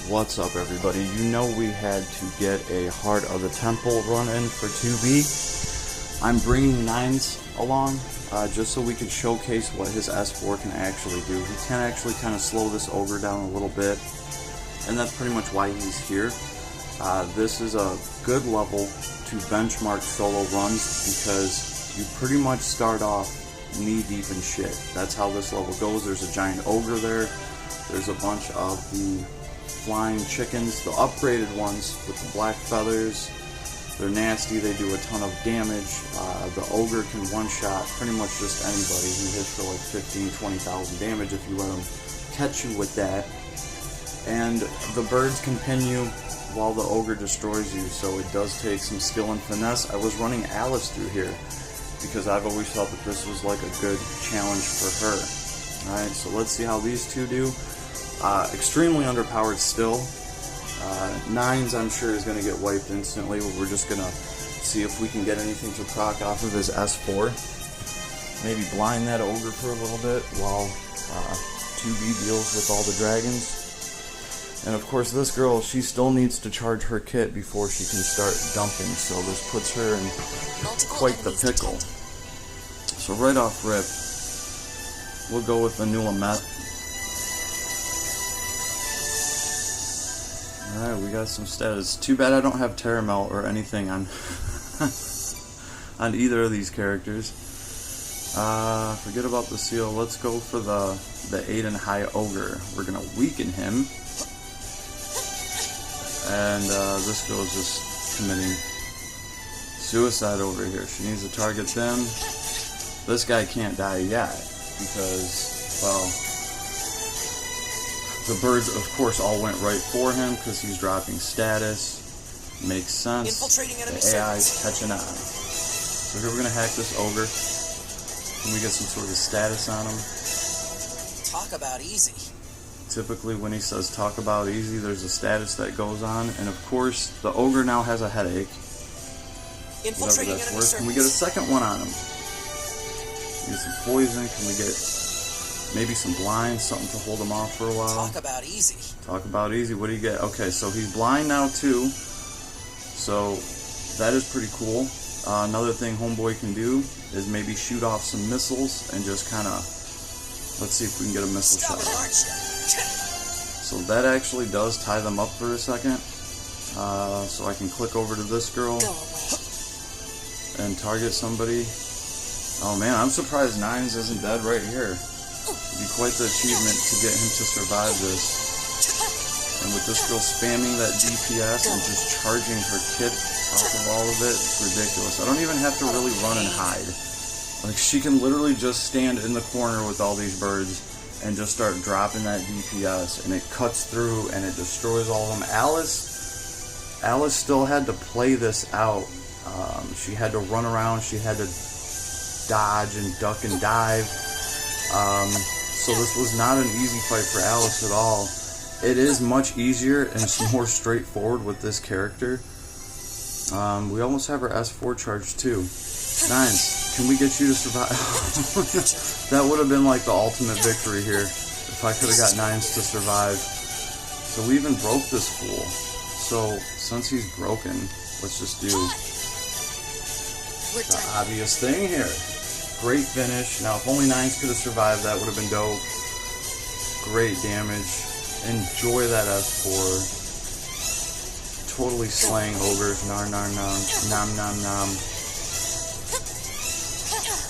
What's up, everybody? You know we had to get a Heart of the Temple run in for 2B. I'm bringing 9's along just so we could showcase what his S4 can actually do. He can actually kind of slow this ogre down a little bit, and that's pretty much why he's here. This is a good level to benchmark solo runs because you pretty much start off knee deep in shit. That's how this level goes. There's a giant ogre there. There's a bunch of the flying chickens, the upgraded ones with the black feathers. They're nasty, they do a ton of damage. The ogre can one-shot pretty much just anybody. He hits for like 15,000-20,000 damage if you let him catch you with that. And the birds can pin you while the ogre destroys you, so it does take some skill and finesse. I was running Alice through here because I've always felt that this was like a good challenge for her. Alright, so let's see how these two do. Extremely underpowered still. 9's I'm sure is going to get wiped instantly. We're just going to see if we can get anything to proc off of his S4. Maybe blind that ogre for a little bit while 2B deals with all the dragons. And of course this girl, she still needs to charge her kit before she can start dumping, so this puts her in quite the pickle. So right off rip, we'll go with Vanilla Meth. Alright, we got some status. Too bad I don't have Terramel or anything on on either of these characters. Forget about the seal. Let's go for the 8 and high ogre. We're gonna weaken him. And this girl's just committing suicide over here. She needs to target them. This guy can't die yet because, well, the birds, of course, all went right for him because he's dropping status. Makes sense. The AI's catching on. So here we're going to hack this ogre. Can we get some sort of status on him? Talk about easy. Typically when he says talk about easy, there's a status that goes on. And of course, the ogre now has a headache. Whatever that's worth. Can we get a second one on him? Can we get some poison? Can we get maybe some blind, something to hold him off for a while? Talk about easy. Talk about easy. What do you get? Okay, so he's blind now too. So that is pretty cool. Another thing Homeboy can do is maybe shoot off some missiles and just kind of, let's see if we can get a missile shot. So that actually does tie them up for a second. So I can click over to this girl and target somebody. Oh man, I'm surprised 9's isn't dead right here. It'd be quite the achievement to get him to survive this. And with this girl spamming that DPS and just charging her kit off of all of it, it's ridiculous. I don't even have to really run and hide. Like, she can literally just stand in the corner with all these birds and just start dropping that DPS, and it cuts through and it destroys all of them. Alice still had to play this out. She had to run around, she had to dodge and duck and dive. So this was not an easy fight for Alice at all. It is much easier and it's more straightforward with this character. We almost have our S4 charged too. 9's, can we get you to survive? That would have been like the ultimate victory here if I could have got 9's to survive. So we even broke this fool. So since he's broken, let's just do the obvious thing here. Great finish. Now, if only 9's could have survived, that would have been dope. Great damage. Enjoy that S4. Totally slaying ogres. Nar nar nom. Nom nom nom.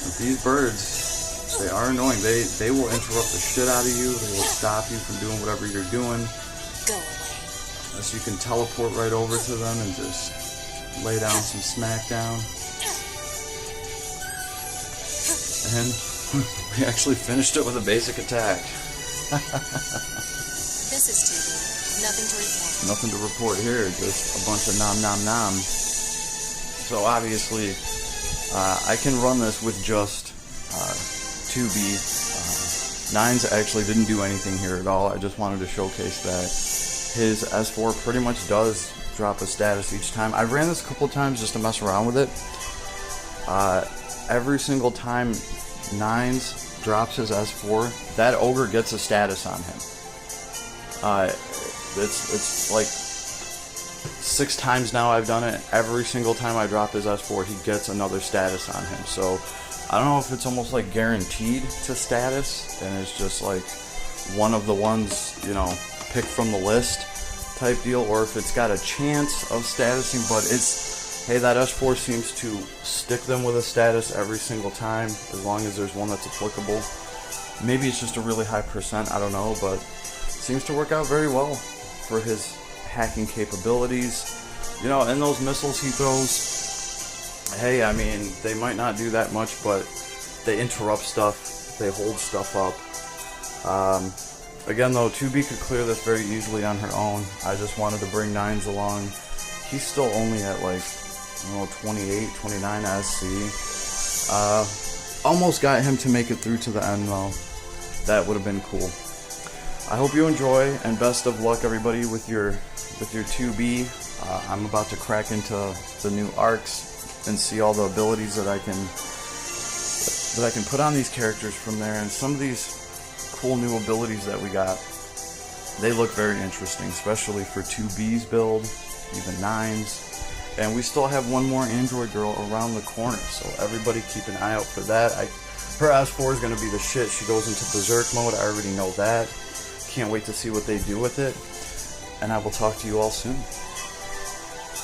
But these birds, they are annoying. They will interrupt the shit out of you. They will stop you from doing whatever you're doing. Unless you can teleport right over to them and just lay down some smackdown. And we actually finished it with a basic attack. This is 2B. Nothing to report. Nothing to report here, just a bunch of nom nom nom. So obviously, I can run this with just 2B. 9's actually didn't do anything here at all. I just wanted to showcase that his S4 pretty much does drop a status each time. I ran this a couple times just to mess around with it. Every single time 9's drops his S4, that ogre gets a status on him. It's like 6 times now I've done it. Every single time I drop his S4, he gets another status on him. So I don't know if it's almost like guaranteed to status, and it's just like one of the ones, you know, picked from the list type deal, or if it's got a chance of statusing, but it's, hey, that S4 seems to stick them with a status every single time, as long as there's one that's applicable. Maybe it's just a really high percent, I don't know, but seems to work out very well for his hacking capabilities. You know, and those missiles he throws, hey, I mean, they might not do that much, but they interrupt stuff, they hold stuff up. Again though, 2B could clear this very easily on her own. I just wanted to bring 9's along. He's still only at like, I don't know, 28, 29 SC. Almost got him to make it through to the end though. That would have been cool. I hope you enjoy, and best of luck everybody with your 2B. I'm about to crack into the new arcs and see all the abilities that I can put on these characters from there, and some of these cool new abilities that we got, they look very interesting, especially for 2B's build, even 9's, and we still have one more android girl around the corner, so everybody keep an eye out for that. Her S4 is going to be the shit. She goes into berserk mode, I already know that. Can't wait to see what they do with it, and I will talk to you all soon.